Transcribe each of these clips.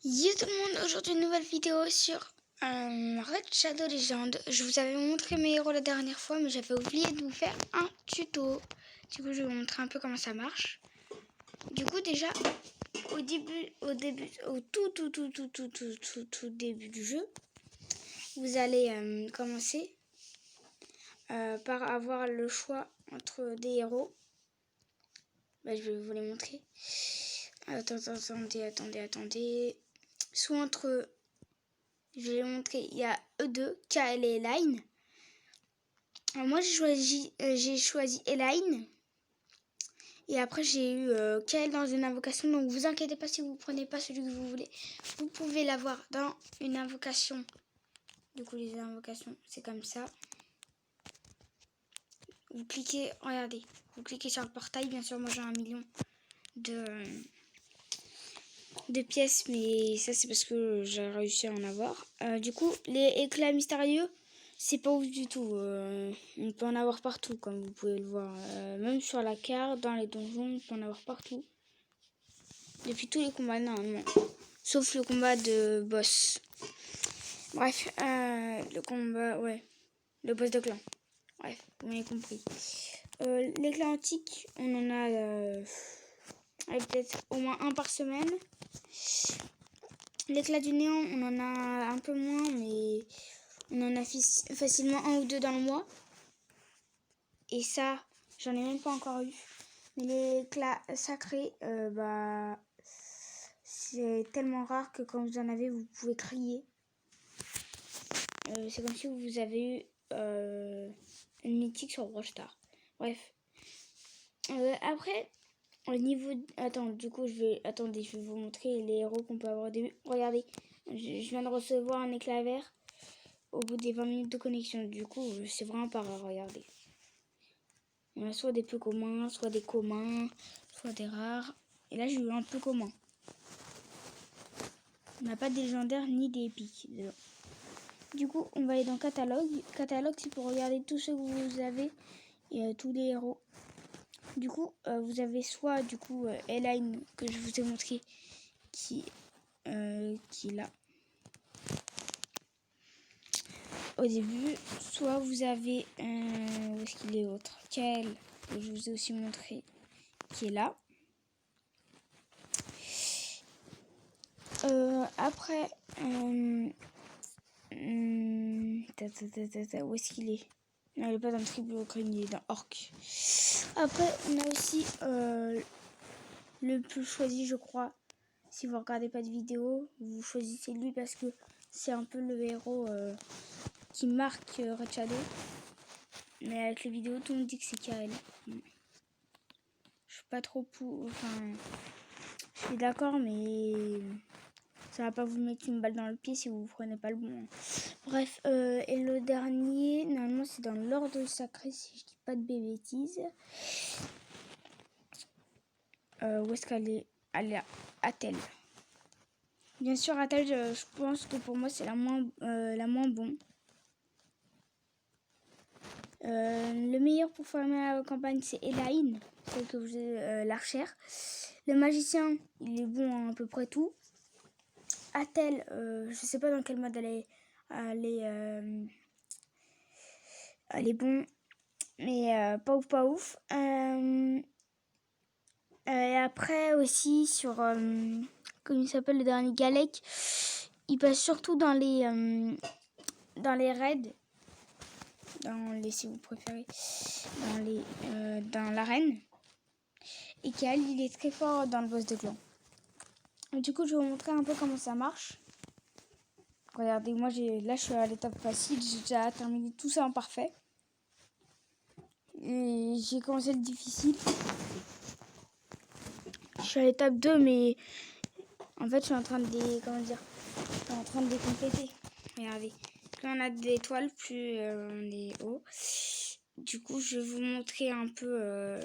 Yo tout le monde, aujourd'hui une nouvelle vidéo sur Red Shadow Legend. Je vous avais montré mes héros la dernière fois, mais j'avais oublié de vous faire un tuto. Du coup, je vais vous montrer un peu comment ça marche. Du coup, déjà, au tout début du jeu, vous allez commencer par avoir le choix entre des héros. Bah, je vais vous les montrer. Attendez. Soit entre... Je vais les montrer. Il y a E2, KL et Elaine. Alors moi, j'ai choisi Elaine. Et après, j'ai eu KL dans une invocation. Donc, vous inquiétez pas si vous prenez pas celui que vous voulez. Vous pouvez l'avoir dans une invocation. Du coup, les invocations, c'est comme ça. Vous cliquez, regardez. Vous cliquez sur le portail. Bien sûr, moi, j'ai 1 million de pièces. Mais ça, c'est parce que j'ai réussi à en avoir. Du coup, les éclats mystérieux, c'est pas ouf du tout. On peut en avoir partout, comme vous pouvez le voir. Même sur la carte, dans les donjons, on peut en avoir partout. Depuis tous les combats, normalement. Sauf le combat de boss. Bref, le combat, ouais. Le boss de clan. Bref, vous m'avez compris. L'éclat antique, on en a peut-être au moins un par semaine. L'éclat du néant, on en a un peu moins, mais on en a facilement un ou deux dans le mois. Et ça, j'en ai même pas encore eu. Mais l'éclat sacré, c'est tellement rare que quand vous en avez, vous pouvez crier. C'est comme si vous avez eu une mythique sur Brawl Stars. Bref. Après, au niveau... du coup, je vais vous montrer les héros qu'on peut avoir au début. Regardez, je viens de recevoir un éclat vert au bout des 20 minutes de connexion. Du coup, c'est vraiment pas rare, regardez. On a soit des peu communs, soit des communs, soit des rares. Et là, j'ai eu un peu commun. On n'a pas de légendaires ni des épiques. Du coup, on va aller dans catalogue. Catalogue, c'est pour regarder tous ceux que vous avez et tous les héros. Du coup, vous avez soit Elaine que je vous ai montré qui est là au début, soit vous avez où est-ce qu'il est l'autre, Kael que je vous ai aussi montré qui est là. Après, où est-ce qu'il est? Non, il n'est pas dans le triple crâne, il est dans Orc. Après, on a aussi le plus choisi, je crois. Si vous regardez pas de vidéo, vous choisissez lui parce que c'est un peu le héros qui marque Red Shadow. Mais avec les vidéos, tout le monde dit que c'est KL. Je suis pas trop pour... Enfin, je suis d'accord, mais ça va pas vous mettre une balle dans le pied si vous prenez pas le bon. Bref, et le dernier, normalement c'est dans l'ordre sacré si je dis pas de bêtises. Où est-ce qu'elle est? Elle est à Atel. Bien sûr, Atel, je pense que pour moi c'est la moins bonne. Le meilleur pour former la campagne, c'est Elaine, celle que vous avez, l'archère. Le magicien, il est bon à peu près tout. Atel, je sais pas dans quel mode elle est bon, mais pas ouf. Et après aussi sur, comment il s'appelle le dernier, Galek, il passe surtout dans les raids, si vous préférez, dans l'arène. Et Kael, il est très fort dans le boss de clan. Et du coup, je vais vous montrer un peu comment ça marche. Regardez, moi, là, je suis à l'étape facile. J'ai déjà terminé tout ça en parfait. Et j'ai commencé le difficile. Je suis à l'étape 2, mais en fait, je suis en train de les compléter. Regardez. Plus on a d'étoiles, plus on est haut. Du coup, je vais vous montrer un peu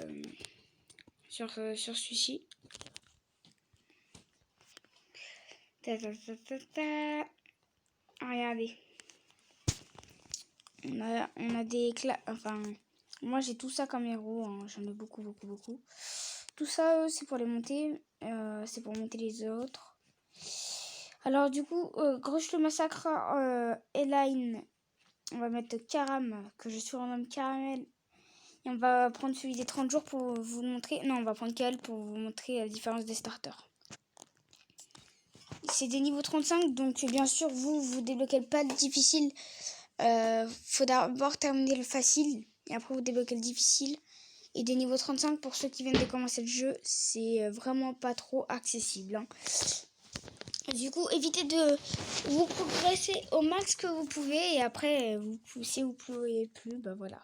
sur celui-ci. Regardez. On a des éclats. Enfin, moi j'ai tout ça comme héros. Hein. J'en ai beaucoup. Tout ça, c'est pour les monter. C'est pour monter les autres. Alors du coup, Grush le massacre, Elaine, on va mettre Karam, que je surnomme Caramel. Et on va prendre celui des 30 jours pour vous montrer... Non, on va prendre Kael pour vous montrer la différence des starters. C'est des niveaux 35, donc bien sûr, vous débloquez pas le difficile. Faut d'abord terminer le facile, et après vous débloquez le difficile. Et des niveaux 35, pour ceux qui viennent de commencer le jeu, c'est vraiment pas trop accessible. Hein. Du coup, évitez de vous progresser au max que vous pouvez et après, si vous pouvez plus, bah voilà.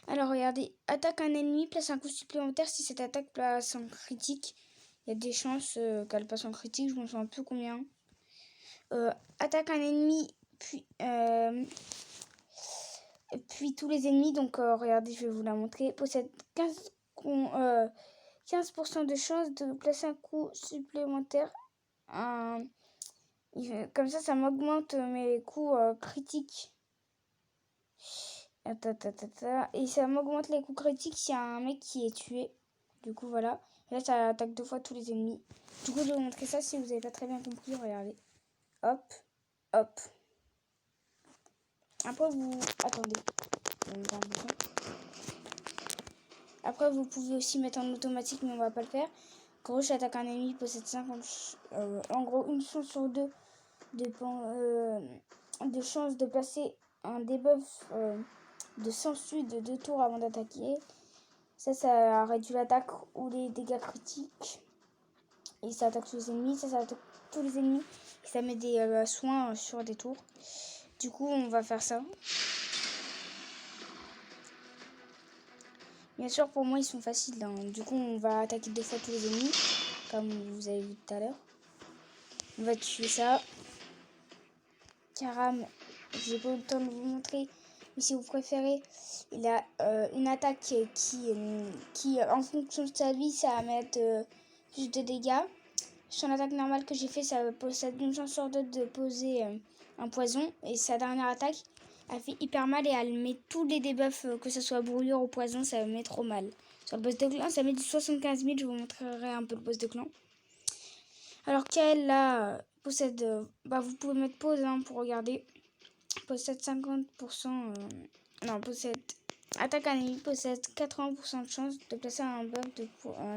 Alors regardez, attaque un ennemi, place un coup supplémentaire si cette attaque passe en critique. Il y a des chances qu'elle passe en critique, je m'en souviens plus combien. Attaque un ennemi, puis tous les ennemis, donc regardez, je vais vous la montrer, possède 15% de chance de placer un coup supplémentaire. Comme ça m'augmente mes coups critiques. Et ça m'augmente les coups critiques s'il y a un mec qui est tué. Du coup, voilà. Et là, ça attaque 2 fois tous les ennemis. Du coup, je vais vous montrer ça si vous n'avez pas très bien compris. Regardez. Hop, hop. Après, attendez. Après, vous pouvez aussi mettre en automatique, mais on va pas le faire. Grush attaque un ennemi, possède 50... en gros, une chance sur 2 de chance de placer un debuff de sangsuit de 2 tours avant d'attaquer. Ça réduit l'attaque ou les dégâts critiques. Et ça attaque tous les ennemis. Ça attaque tous les ennemis. Et ça met des soins sur des tours. Du coup, on va faire ça. Bien sûr, pour moi, ils sont faciles. Hein. Du coup, on va attaquer 2 fois tous les ennemis. Comme vous avez vu tout à l'heure. On va tuer ça. Karam, j'ai pas eu le temps de vous montrer. Mais si vous préférez, il a une attaque qui, en fonction de sa vie, ça va mettre plus de dégâts. Son attaque normale que j'ai fait, ça possède une chance sur 2 de poser un poison. Et sa dernière attaque, elle fait hyper mal et elle met tous les debuffs, que ce soit brûlure ou poison, ça met trop mal. Sur le boss de clan, ça met du 75 000, je vous montrerai un peu le boss de clan. Alors qu'elle, là, possède... vous pouvez mettre pause hein, pour regarder. Possède 50%... non, possède... Attaque un ennemi possède 80% de chance de placer un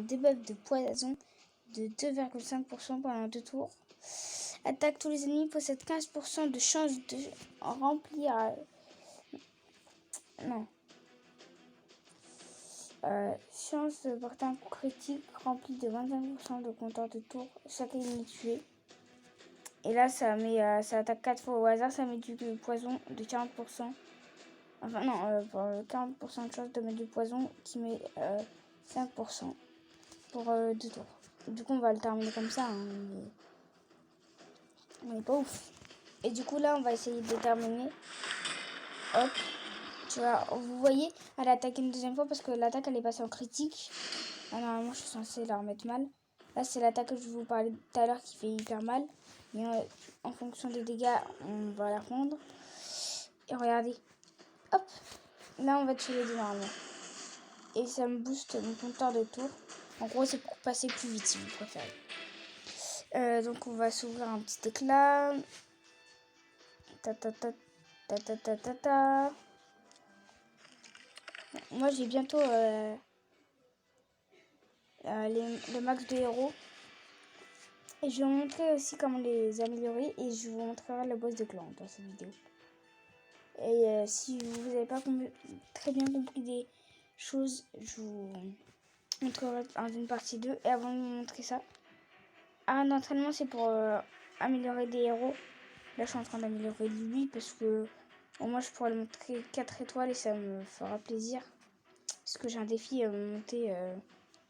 debuff de poison de 2,5% pendant 2 tours. Attaque tous les ennemis possède 15% de chance de remplir... chance de porter un coup critique rempli de 25% de compteur de tours chaque ennemi tué. Et là, ça attaque 4 fois au hasard, ça met du poison de 40%. Enfin, non, 40% de chance de mettre du poison qui met 5% pour 2 tours. Du coup, on va le terminer comme ça. Hein, mais... on n'est pas ouf. Et du coup, là, on va essayer de terminer. Hop. Tu vois, vous voyez, elle a attaqué une deuxième fois parce que l'attaque, elle est passée en critique. Ah, normalement, je suis censée la remettre mal. Là, c'est l'attaque que je vous parlais tout à l'heure qui fait hyper mal. Mais en fonction des dégâts, on va la prendre. Et regardez. Hop. Là, on va tuer les deux normalement. Et ça me booste mon compteur de tours. En gros, c'est pour passer plus vite si vous préférez. Donc, on va s'ouvrir un petit éclat. Moi, j'ai bientôt le max de héros. Et je vais vous montrer aussi comment les améliorer. Et je vous montrerai le boss de clan dans cette vidéo. Et si vous n'avez pas très bien compris des choses, je vous montrerai dans une partie 2. Et avant de vous montrer ça, un entraînement c'est pour améliorer des héros. Là je suis en train d'améliorer lui parce que moi je pourrais le montrer 4 étoiles et ça me fera plaisir. Parce que j'ai un défi à monter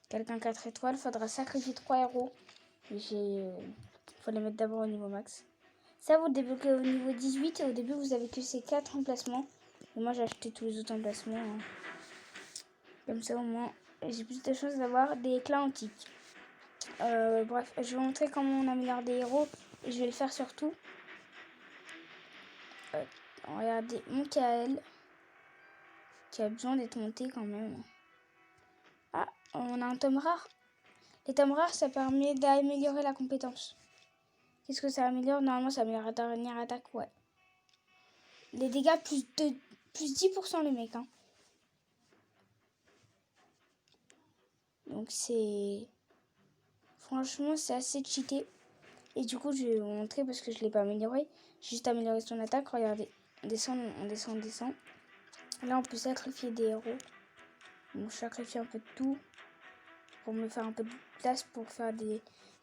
quelqu'un 4 étoiles. Il faudra sacrifier 3 héros. Il faut les mettre d'abord au niveau max. Ça, vous débloquez au niveau 18 et au début, vous avez que ces 4 emplacements. Et moi, j'ai acheté tous les autres emplacements. Hein. Comme ça, au moins, j'ai plus de chances d'avoir des éclats antiques. Bref, je vais vous montrer comment on améliore des héros. Et je vais le faire surtout. Regardez, mon Kael. Qui a besoin d'être monté quand même. Ah, on a un tome rare. Les tomes rares, ça permet d'améliorer la compétence. Qu'est-ce que ça améliore? Normalement, ça améliore la dernière attaque, ouais. Les dégâts, plus 10% le mec, hein. Donc c'est... Franchement, c'est assez cheaté. Et du coup, je vais vous montrer parce que je ne l'ai pas amélioré. J'ai juste amélioré son attaque. Regardez, on descend, on descend, on descend. Là, on peut sacrifier des héros. Donc, je sacrifie un peu de tout pour me faire un peu de place pour faire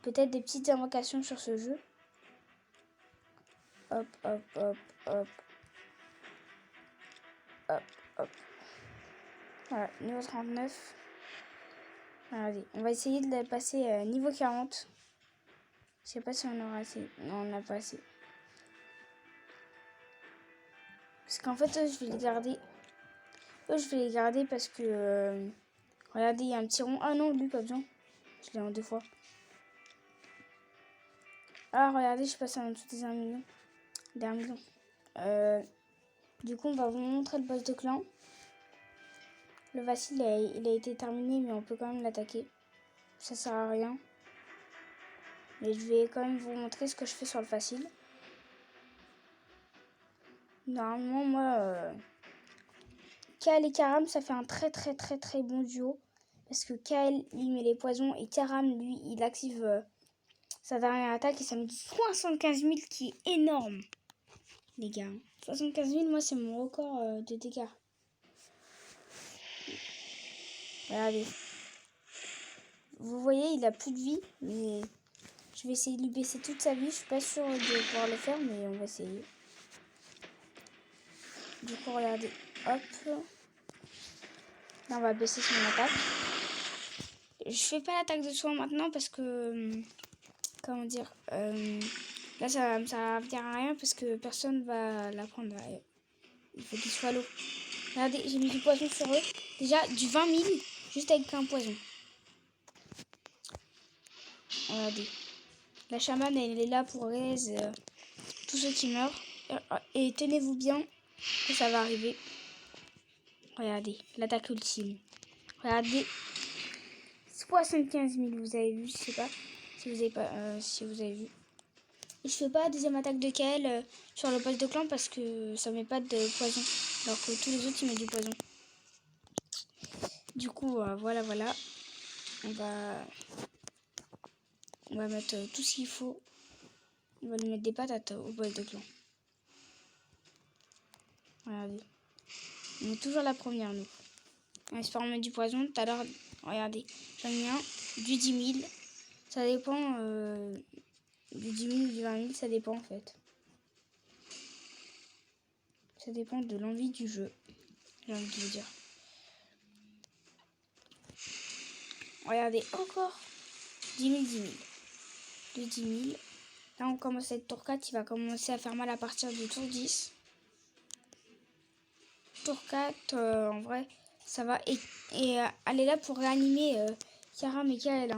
peut-être des petites invocations sur ce jeu. Hop, hop, hop, hop. Hop, hop. Voilà, niveau 39. Regardez, on va essayer de passer niveau 40. Je sais pas si on aura assez. Non, on n'a pas assez. Parce qu'en fait, je vais les garder. Je vais les garder parce que... regardez, il y a un petit rond. Ah non, lui, pas besoin. Je l'ai en 2 fois. Ah, regardez, je suis passé en dessous des 1 million. Des 1 million. Du coup, on va vous montrer le boss de clan. Le vacille, il a été terminé, mais on peut quand même l'attaquer. Ça sert à rien. Mais je vais quand même vous montrer ce que je fais sur le facile. Normalement, moi... Kael et Karam, ça fait un très bon duo. Parce que Kael, il met les poisons et Karam, lui, il active sa dernière attaque et ça me dit 75 000 qui est énorme. Les gars, 75 000, moi, c'est mon record de dégâts. Regardez. Vous voyez, il a plus de vie, mais je vais essayer de lui baisser toute sa vie. Je suis pas sûre de pouvoir le faire, mais on va essayer. Du coup, regardez. Hop. Là, on va baisser son attaque. Je fais pas l'attaque de soin maintenant parce que... comment dire, là ça va servir à rien parce que personne va la prendre. Il faut qu'il soit l'eau. Regardez, j'ai mis du poison sur eux. Déjà du 20 000 juste avec un poison. Regardez. La chamane, elle est là pour raise tous ceux qui meurent. Et tenez-vous bien que ça va arriver. Regardez, l'attaque ultime. Regardez. 75 000, vous avez vu, je sais pas si vous avez vu. Et je fais pas la deuxième attaque de Kael sur le boss de clan parce que ça met pas de poison. Alors que tous les autres ils mettent du poison. Du coup, voilà. On va mettre tout ce qu'il faut. On va lui mettre des patates au boss de clan. Regardez. On est toujours la première, nous. On espère mettre du poison. Tout à l'heure, regardez. J'en ai mis un, du 10 000. Ça dépend du 10 000 ou du 20 000, ça dépend en fait. Ça dépend de l'envie du jeu, j'ai envie de vous dire. Regardez, encore 10 000, 10 000. De 10 000. Là, on commence à être tour 4. Il va commencer à faire mal à partir du tour 10. Tour 4, en vrai, ça va. Et elle est là pour réanimer Karam et Kael.